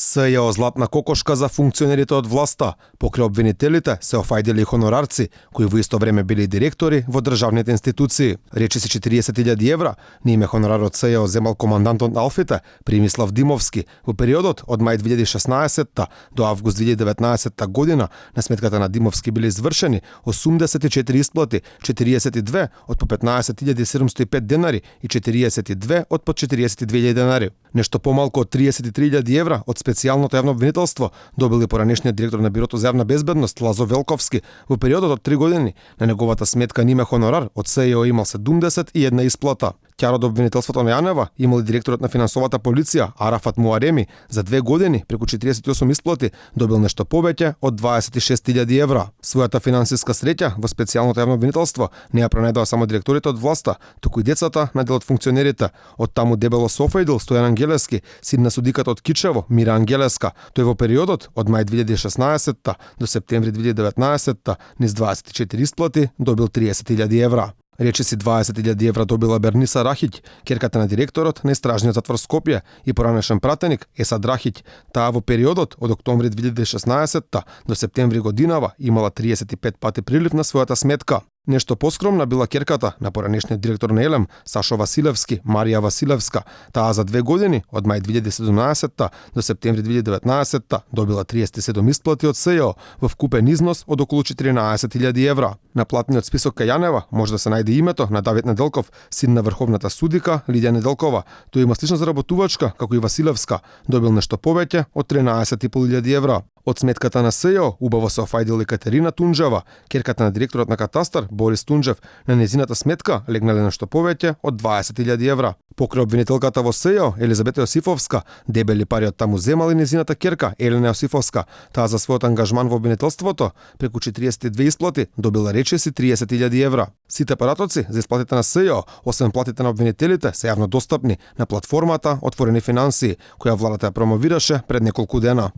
СЈО златна кокошка за функционерите од власта. Покрај обвинителите се офајдили и хонорарци, кои во исто време били директори во државните институции. Речи се 40.000 евра, на име хонорарот СЈО земал командантот на Алфите, Примислав Димовски, во периодот од мај 2016 до август 2019 година. На сметката на Димовски били извршени 84 исплати, 42 од по 15.705 денари и 42 од по 42.000 денари. Нешто помалку од 33.000 евра од специјалното јавно обвинителство добил и поранешниот директор на Бирото за јавна безбедност Лазо Велковски. Во периодот од 3 години на неговата сметка на име хонорар од СЈО имал 71 исплата. Тјар од обвинителството на Јанева имал и директорот на финансовата полиција Арафат Муареми за 2 години преку 48 исплати добил нешто повеќе од 26.000 евра. Својата финансиска среќа во специјалното јавно обвинителство не ја пронајдоа само директорите од власта, туку и децата на дел од функционерите. Од таму дебело се офајдил Стојан Ангелески, син на судиката од Кичево Мира Ангелеска. Тој во периодот од мај 2016 до септември 2019 низ 24 исплати добил 30.000 евра. Речиси 20.000 евра добила Берниса Рахиќ, ќерката на директорот на истражниот затвор Скопје и поранешен пратеник Есад Рахиќ. Таа во периодот од октомври 2016 до септември годинава имала 35 пати прилив на својата сметка. Нешто поскромна била ќерката на поранешниот директор на Елем, Сашо Василевски, Марија Василевска. Таа за 2 години, од мај 2017 до септември 2019 добила 37 исплати од СЈО во вкупен износ од околу 14.000 евра. На платниот список кај Јанева може да се најде името на Давид Неделков, син на врховната судика Лидија Неделкова. Тој има слична заработувачка како и Василевска. Добил нешто повеќе од 13.500 евра. Од сметката на СЈО убаво се офајдила Катерина Тунџева, ќерката на директорот на катастар Борис Тунџев. На незината сметка легнале нешто повеќе од 20.000 евра. Покрај обвинителката во СЈО Елизабета Јосифовска, дебели пари од таму земали незината ќерка Елена Јосифовска. Таа за својот ангажман во обвинителството преку 42 исплати добила речиси 30.000 евра. Сите паратоци за исплатите на СЈО, освен платите на обвинителите, се јавно достапни на платформата Отворени финансии, која владата ја промовираше пред неколку дена.